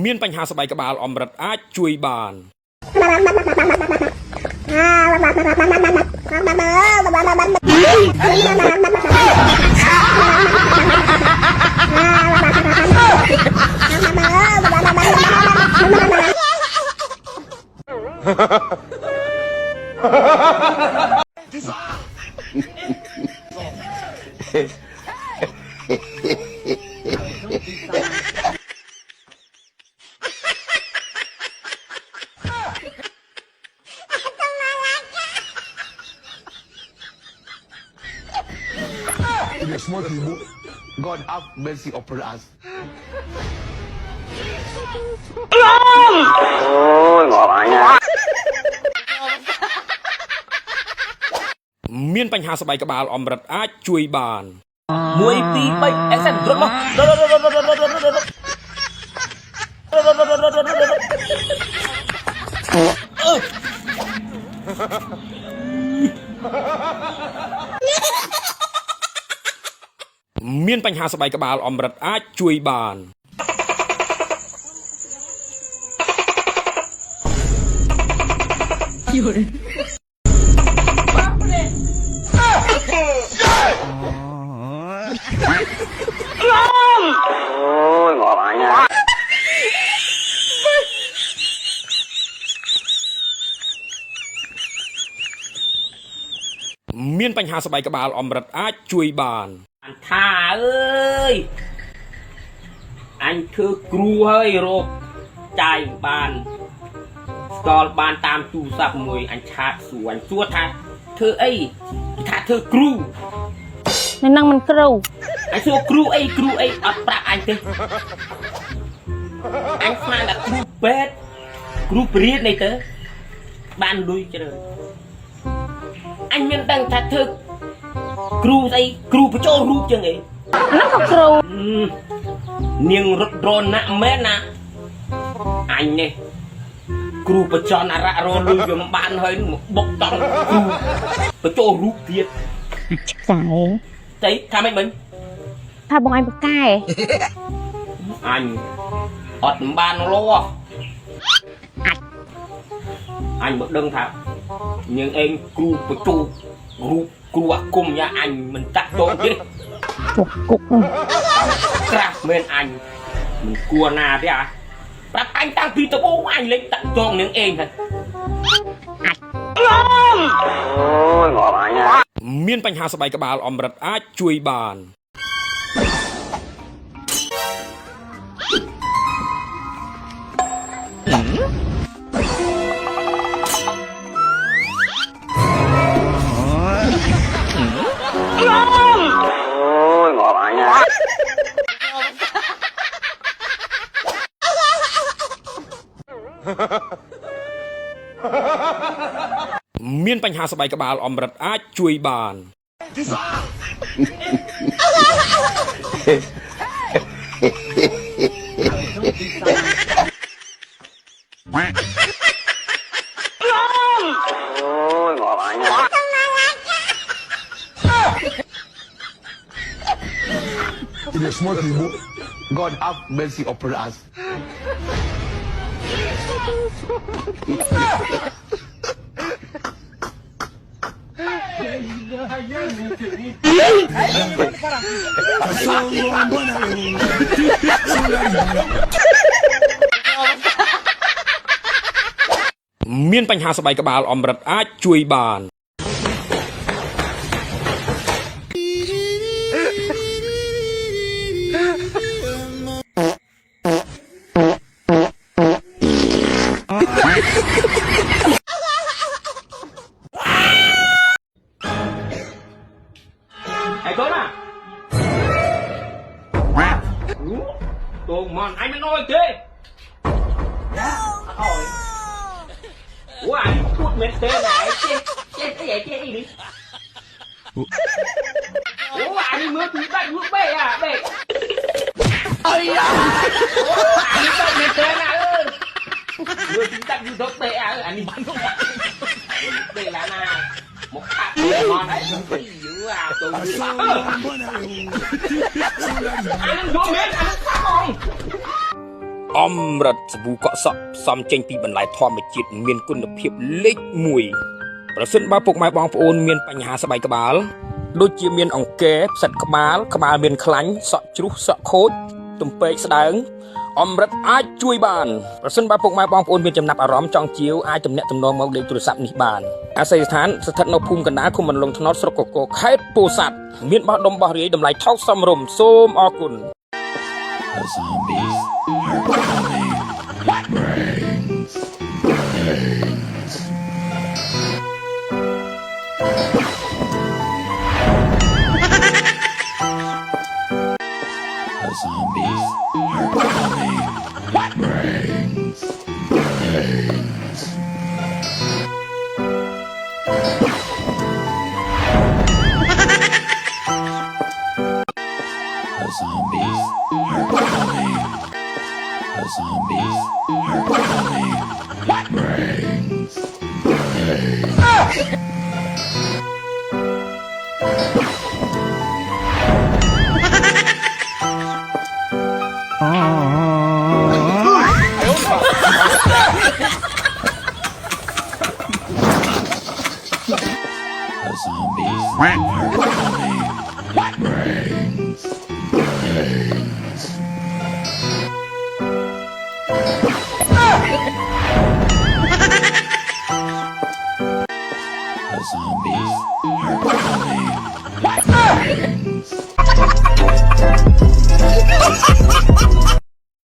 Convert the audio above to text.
មានបញ្ហាស្បែកក្បាលអម្រឹតអាចជួយបានSmall people, God have mercy upon us. មានបញ្ហាស្បែកក្បាលអម្រឹតអាចជួយបាន1 2 3 action រត់មកមានបញ្ហាស្បែកក្បាលអម្រឹតអាចជួយបានមានបញ្ហាស្បែកក្បាលអម្រឹតអាចជួយបានអញថាអើយអញធ្វើគ្រូហើយរកចាយបានស្គាល់បានតាមទូរស័ព្ទមួយអញឆាតសួរអញសួរថាធ្វើអីថាធ្វើគ្រូនៅនឹងមិនគ្រូអញសួរគ្រូអីអត់ប្រាប់អញទេអញស្មានតែគ្រូពេទ្យគ្រូព្រាតនេះទៅបានលុយច្រើនអញមានដឹងថាធ្វើគ្រូស្អីគ្រូបញ្ចូលរូបចឹងឯងអានោះក៏គ្រូនាងរត់រណាក់មែនណាអញនេះគ្រូបញ្ចន់អរៈរលុយវាមិនបានហើយមកបុកតង់គ្រូបញ្ចូលរូបទៀតឆ្កែតែថាម៉េចមិញថាបងឯងបកែអញអត់បានលោអញមកដឹងថានាងឯងគ្រូបញ្ចូលរូបគ្រូអាគមយ៉ាអញមិនតាក់ទងទេជុកគុកក្រាស់មែនអញមិនគួរណាទេអាប្រាប់អញតាំងពីដំបូងអញលេងតាក់ទងនឹងឯងហ្នឹងមានបញ្ហាស្បែកក្បាលអម្រឹតអាចជួយបានមានបញ្ហាស្បែកក្បាលអម្រឹតអាចជួយបានSmall people, God have mercy upon us. មានបញ្ហាស្បែកក្បាលអម្រឹតអាចជួយបានហើយកូនណាតោងមិនអញមិនអោយទេអត់អោយ Ủa anh phút mệt thế này chết đi ủa anh mưa thì bắt mưa bê à bê ôi da ủa anh bắt mưa thế nào ơi mưa thì bắt mưa đốt bê à anh bắt bê là nào một cặp ngon đấy dữ à tôi anh vô miếng anh phát không អមរិតសាប៊ូកក់សក់ផ្សំចេញពីបន្លែធម្មជាតិមានគុណភាពលេខ1ប្រសិនបើពុកម៉ែបងប្អូនមានបញ្ហាស្បែកក្បាលដូចជាមានអង្គែផ្សិតក្បាលមានខ្លាញ់សក់ជ្រុះសក់ខូចទំពេកស្ដើងអមរិតអាចជួយបានប្រសិនបើពុកម៉ែបងប្អូនមានចំណាប់អារម្មណ៍ចង់ជាវអាចទំនាក់ទំនងមកលេខទូរស័ព្ទនេះបានអាស័យដ្ឋានស្ថិតនៅភូមិកណ្ដាលឃុំបន្លុងថ្នោតស្រុកកកខេត្តពោធិ៍សាត់មានបោះដុំបោះរាយតម្លៃថោកសមរម្យសូមអរគុណ The zombies are coming. Brains. Brains. The zombies are coming. Brains. Brains. The zombies are coming. The zombies are coming. Brains. Brains. The zombies are coming. Brains. Brains. The zombies are coming.